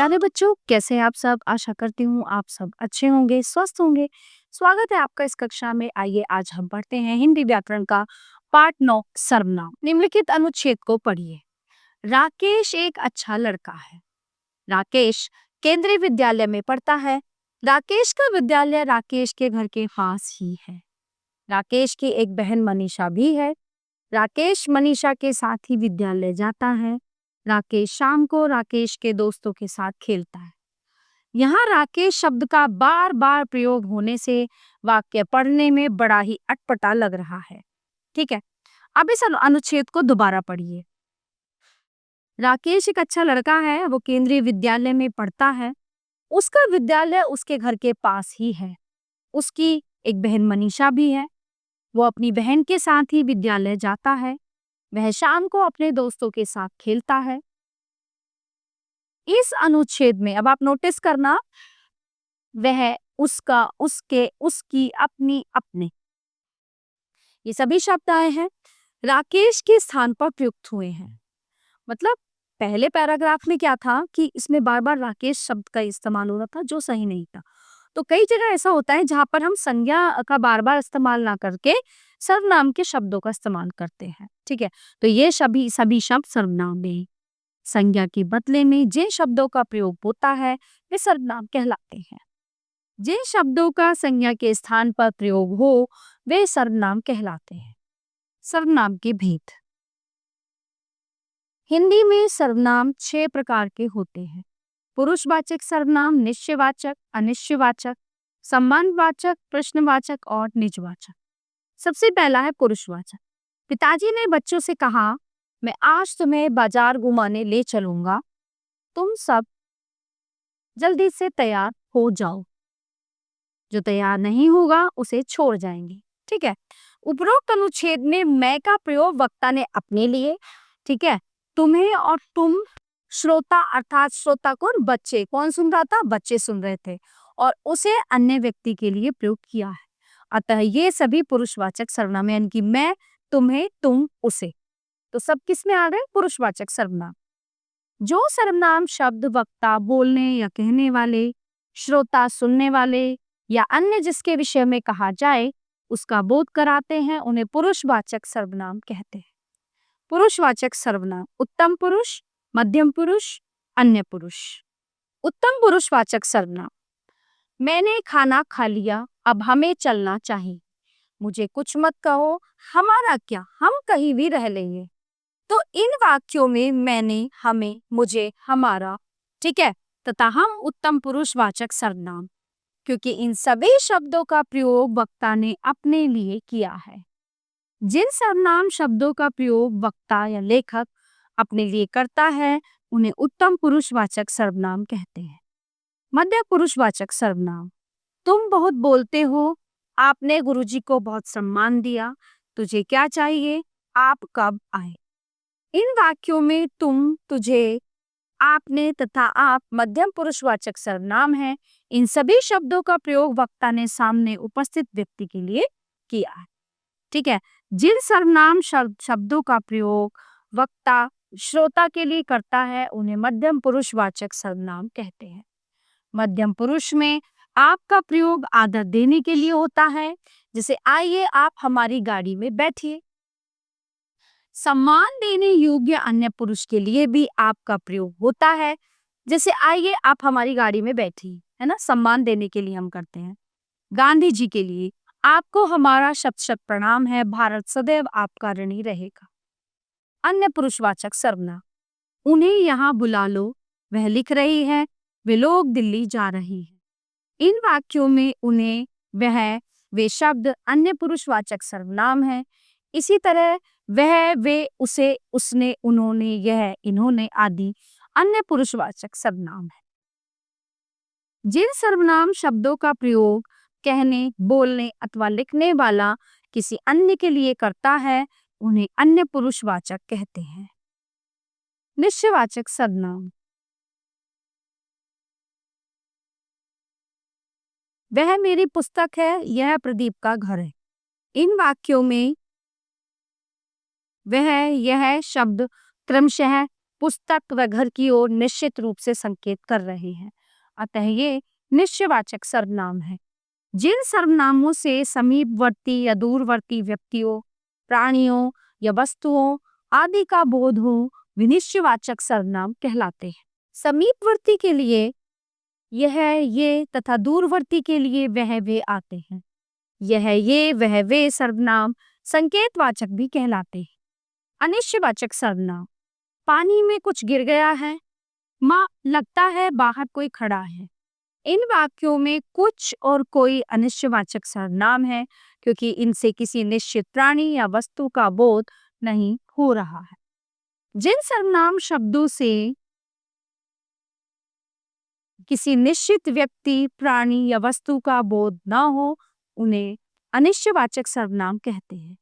प्यारे बच्चों, कैसे हैं आप सब। आशा करती हूँ आप सब अच्छे होंगे, स्वस्थ होंगे। स्वागत है आपका इस कक्षा में। आइए आज हम पढ़ते हैं हिंदी व्याकरण का पाठ 9 सर्वनाम। निम्नलिखित अनुच्छेद को पढ़िए। राकेश एक अच्छा लड़का है। राकेश केंद्रीय विद्यालय में पढ़ता है। राकेश का विद्यालय राकेश के घर के पास ही है। राकेश की एक बहन मनीषा भी है। राकेश मनीषा के साथ ही विद्यालय जाता है। राकेश शाम को राकेश के दोस्तों के साथ खेलता है। यहाँ राकेश शब्द का बार बार प्रयोग होने से वाक्य पढ़ने में बड़ा ही अटपटा लग रहा है। ठीक है, अब इस अनुच्छेद को दोबारा पढ़िए। राकेश एक अच्छा लड़का है, वो केंद्रीय विद्यालय में पढ़ता है। उसका विद्यालय उसके घर के पास ही है। उसकी एक बहन मनीषा भी है। वो अपनी बहन के साथ ही विद्यालय जाता है। वह शाम को अपने दोस्तों के साथ खेलता है। इस अनुच्छेद में अब आप नोटिस करना, वह, उसका, उसके, उसकी, अपनी, अपने, ये सभी शब्द आए हैं राकेश के स्थान पर प्रयुक्त हुए हैं। मतलब पहले पैराग्राफ में क्या था कि इसमें बार बार राकेश शब्द का इस्तेमाल हो रहा था, जो सही नहीं था। तो कई जगह ऐसा होता है जहां पर हम संज्ञा का बार बार इस्तेमाल ना करके सर्वनाम के शब्दों का इस्तेमाल करते हैं। ठीक है, तो ये सभी शब्द सर्वनाम में, संज्ञा के बदले में जिन शब्दों का प्रयोग होता है वे सर्वनाम कहलाते हैं। जिन शब्दों का संज्ञा के स्थान पर प्रयोग हो वे सर्वनाम कहलाते हैं। सर्वनाम के भेद। हिंदी में सर्वनाम 6 प्रकार के होते हैं। पुरुषवाचक सर्वनाम, निश्चयवाचक, अनिश्चयवाचक, संबंधवाचक, प्रश्नवाचक और निजवाचक। सबसे पहला है पुरुषवाचक। पिताजी ने बच्चों से कहा, मैं आज तुम्हें बाजार घुमाने ले चलूंगा, तुम सब जल्दी से तैयार हो जाओ। जो तैयार नहीं होगा उसे छोड़ जाएंगे। ठीक है, उपरोक्त अनुच्छेद में मैं का प्रयोग वक्ता ने अपने लिए, ठीक है, तुम्हें और तुम, श्रोता अर्थात श्रोता कौन, बच्चे, कौन सुन रहा था, बच्चे सुन रहे थे, और उसे अन्य व्यक्ति के लिए प्रयोग किया है। अतः ये सभी पुरुषवाचक सर्वनाम, यानी कि मैं, तुम्हें, तुम, उसे, तो सब किस में आ गए, पुरुषवाचक सर्वनाम। जो सर्वनाम शब्द वक्ता, बोलने या कहने वाले, श्रोता, सुनने वाले, या अन्य जिसके विषय में कहा जाए उसका बोध कराते हैं, उन्हें पुरुषवाचक सर्वनाम कहते हैं। पुरुषवाचक सर्वनाम: उत्तम पुरुष, मध्यम पुरुष, अन्य पुरुष। उत्तम पुरुषवाचक सर्वनाम: मैंने खाना खा लिया, अब हमें चलना चाहिए। मुझे कुछ मत कहो, हमारा क्या, हम कहीं भी रह लेंगे। तो इन वाक्यों में मैंने, हमें, मुझे, हमारा, ठीक है, तथा हम उत्तम पुरुषवाचक सर्वनाम, क्योंकि इन सभी शब्दों का प्रयोग वक्ता ने अपने लिए किया है। जिन सर्वनाम शब्दों का प्रयोग वक्ता या लेखक अपने लिए करता है उन्हें उत्तम पुरुषवाचक सर्वनाम कहते हैं। मध्य पुरुषवाचक सर्वनाम: तुम बहुत बोलते हो, आपने गुरुजी को बहुत सम्मान दिया, तुझे क्या चाहिए, आप कब आए। इन वाक्यों में तुम, तुझे, आपने तथा आप मध्यम पुरुषवाचक सर्वनाम हैं। इन सभी शब्दों का प्रयोग वक्ता ने सामने उपस्थित व्यक्ति के लिए किया है। ठीक है, जिन सर्वनाम शब्दों का प्रयोग वक्ता श्रोता के लिए करता है उन्हें मध्यम पुरुषवाचक सर्वनाम कहते हैं। मध्यम पुरुष में आप का प्रयोग आदर देने के लिए होता है, जैसे आइए आप हमारी गाड़ी में बैठिए। सम्मान देने योग्य अन्य पुरुष के लिए भी आप का प्रयोग होता है, जैसे आइए आप हमारी गाड़ी में बैठिए, है ना, सम्मान देने के लिए हम करते हैं। गांधी जी के लिए, आपको हमारा शत शत प्रणाम है, भारत सदैव आपका ऋणी रहेगा। अन्य पुरुषवाचक सर्वनाम: उन्हें यहाँ बुला लो, वह लिख रही है, वे लोग दिल्ली जा रही है। इन वाक्यों में उन्हें, वह, वे शब्द अन्य पुरुषवाचक सर्वनाम है। इसी तरह वह, वे, उसे, उसने, उन्होंने, यह, इन्होंने आदि अन्य पुरुषवाचक सर्वनाम है। जिन सर्वनाम शब्दों का प्रयोग कहने, बोलने अथवा लिखने वाला किसी अन्य के लिए करता है उन्हें अन्य पुरुषवाचक कहते हैं। निश्चयवाचक सर्वनाम: वह मेरी पुस्तक है, यह प्रदीप का घर है। इन वाक्यों में वह, यह शब्द क्रमशः पुस्तक व घर की ओर निश्चित रूप से संकेत कर रहे हैं। अतः ये निश्चयवाचक सर्वनाम है। जिन सर्वनामों से समीपवर्ती या दूरवर्ती व्यक्तियों, प्राणियों या वस्तुओं आदि का बोध हो, वे निश्चयवाचक सर्वनाम कहलाते हैं। समीपवर्ती के लिए यह, ये तथा दूरवर्ती के लिए वह, वे आते हैं। यह, ये, वह, वे सर्वनाम संकेतवाचक भी कहलाते हैं। अनिश्चयवाचक सर्वनाम, पानी में कुछ गिर गया है, माँ लगता है बाहर कोई खड़ा है। इन वाक्यों में कुछ और कोई अनिश्चयवाचक सर्वनाम है, क्योंकि इनसे किसी निश्चित प्राणी या वस्तु का बोध नहीं हो रहा है। जिन सर्वनाम शब्दों से किसी निश्चित व्यक्ति, प्राणी या वस्तु का बोध न हो, उन्हें अनिश्चयवाचक सर्वनाम कहते हैं।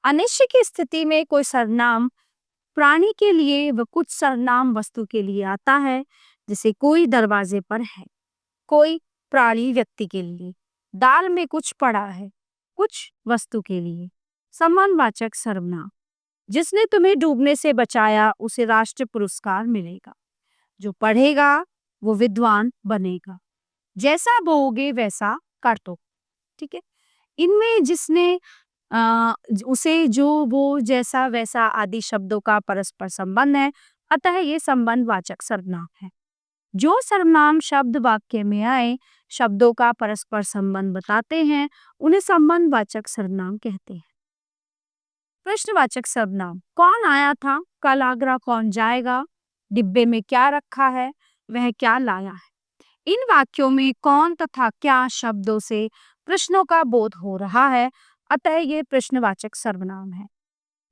अनिश्चय की स्थिति में कोई सर्वनाम प्राणी के लिए व कुछ सर्वनाम वस्तु के लिए आता है, जैसे कोई दरवाजे पर है, कोई प्राणी व्यक्ति के लिए, दाल में कुछ पड़ा है, कुछ वस्तु के लिए। सम्मानवाचक सर्वनाम, जिसने तुम्हें डूबने से बचाया उसे राष्ट्रीय पुरस्कार मिलेगा। जो पढ़ेगा वो विद्वान बनेगा। जैसा बोओगे वैसा काटो। ठीक है, इनमें जिसने, उसे, जो, वो, जैसा, वैसा आदि शब्दों का परस्पर संबंध है, अतः ये संबंधवाचक सर्वनाम है। जो सर्वनाम शब्द वाक्य में आए, शब्दों का परस्पर संबंध बताते हैं, उन्हें संबंधवाचक सर्वनाम कहते हैं। प्रश्नवाचक सर्वनाम, कौन आया था, कल आगरा कौन जाएगा, डिब्बे में क्या रखा है, वह क्या लाया है। इन वाक्यों में कौन तथा क्या शब्दों से प्रश्नों का बोध हो रहा है, अतः ये प्रश्नवाचक सर्वनाम है।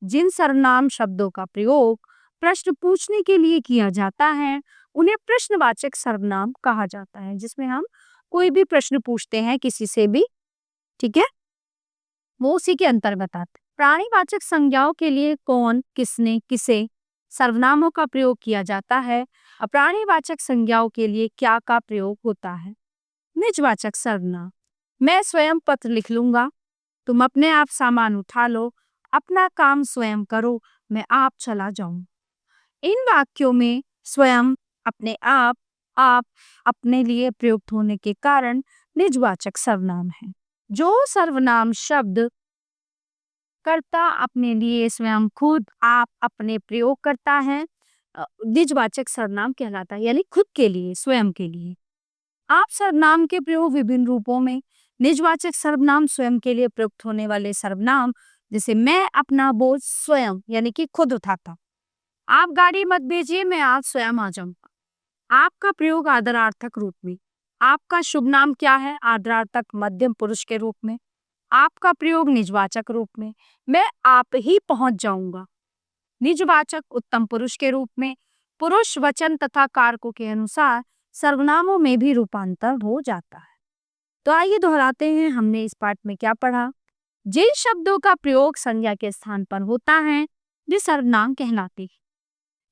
जिन सर्वनाम शब्दों का प्रयोग प्रश्न पूछने के लिए किया जाता है, उन्हें प्रश्नवाचक सर्वनाम कहा जाता है। जिसमें हम कोई भी प्रश्न पूछते हैं किसी से भी, ठीक है, वो उसी के अंतर्गत आते। प्राणीवाचक संज्ञाओं के लिए कौन, किसने, किसे सर्वनामों का प्रयोग किया जाता है। अप्राणीवाचक संज्ञाओं के लिए क्या का प्रयोग होता है। निजवाचक सर्वनाम, मैं स्वयं पत्र लिख लूंगा, तुम अपने आप सामान उठा लो, अपना काम स्वयं करो, मैं आप चला जाऊं। इन वाक्यों में स्वयं, अपने आप अपने लिए प्रयुक्त होने के कारण निजवाचक सर्वनाम है। जो सर्वनाम शब्द कर्ता अपने लिए, स्वयं, खुद, आप, अपने प्रयोग करता है, निजवाचक सर्वनाम कहलाता है, यानी खुद के लिए, स्वयं के लिए। आप सर्वनाम के प्रयोग विभिन्न रूपों में। निजवाचक सर्वनाम स्वयं के लिए प्रयुक्त होने वाले सर्वनाम, जैसे मैं अपना बोझ स्वयं, यानी कि खुद उठाता। आप गाड़ी मत भेजिए, मैं आज स्वयं आ जाऊंगा। आपका प्रयोग आदरार्थक रूप में। आपका शुभ नाम क्या है, आदरार्थक मध्यम पुरुष के रूप में। आपका प्रयोग निजवाचक रूप में, मैं आप ही पहुंच जाऊंगा। निजवाचक उत्तम पुरुष के रूप में। पुरुष वचन तथा कारकों के अनुसार सर्वनामों में भी रूपांतर हो जाता है। तो आइए दोहराते हैं, हमने इस पाठ में क्या पढ़ा। जिन शब्दों का प्रयोग संज्ञा के स्थान पर होता है, वे सर्वनाम कहलाते हैं।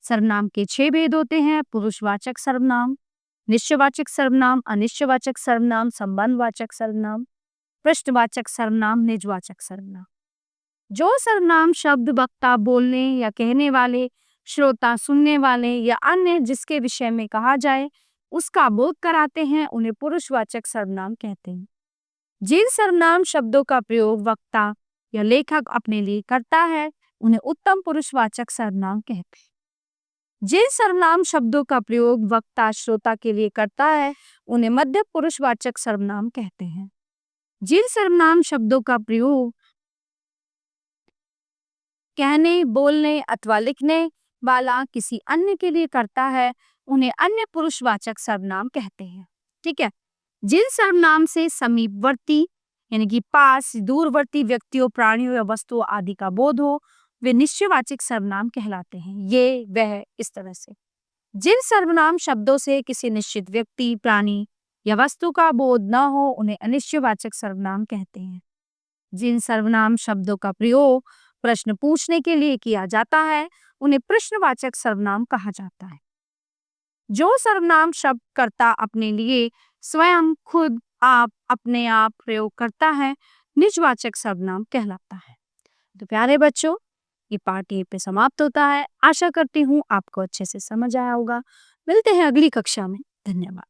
सर्वनाम के 6 भेद होते हैं: पुरुषवाचक सर्वनाम, निश्चयवाचक सर्वनाम, अनिश्चयवाचक सर्वनाम, संबंधवाचक सर्वनाम, प्रश्नवाचक सर्वनाम, निजवाचक सर्वनाम। जो सर्वनाम शब्द वक्ता, बोलने या कहने वाले, श्रोता, सुनने वाले या अन्य जिसके विषय में कहा जाए उसका बोध कराते हैं, उन्हें पुरुषवाचक सर्वनाम कहते हैं। जिन सर्वनाम शब्दों का प्रयोग वक्ता या लेखक अपने लिए करता है, उन्हें उत्तम पुरुषवाचक सर्वनाम कहते हैं। जिन सर्वनाम शब्दों का प्रयोग वक्ता श्रोता के लिए करता है, उन्हें मध्य पुरुषवाचक सर्वनाम कहते हैं। जिन सर्वनाम शब्दों का प्रयोग कहने, बोलने अथवा लिखने वाला किसी अन्य के लिए करता है, उन्हें अन्य पुरुषवाचक सर्वनाम कहते हैं। ठीक है, जिन सर्वनाम से समीपवर्ती यानी कि पास, दूरवर्ती व्यक्तियों, प्राणियों या वस्तुओं आदि का बोध हो, वे निश्चयवाचक सर्वनाम कहलाते हैं। ये, वह, इस तरह से। जिन सर्वनाम शब्दों से किसी निश्चित व्यक्ति, प्राणी या वस्तु का बोध न हो, उन्हें अनिश्चयवाचक सर्वनाम कहते हैं। जिन सर्वनाम शब्दों का प्रयोग प्रश्न पूछने के लिए किया जाता है, उन्हें प्रश्नवाचक सर्वनाम कहा जाता है। जो सर्वनाम शब्द कर्ता अपने लिए, स्वयं, खुद, आप, अपने आप प्रयोग करता है, निजवाचक सर्वनाम कहलाता है। तो प्यारे बच्चों, ये पार्ट यहीं पे समाप्त होता है। आशा करती हूँ आपको अच्छे से समझ आया होगा। मिलते हैं अगली कक्षा में। धन्यवाद।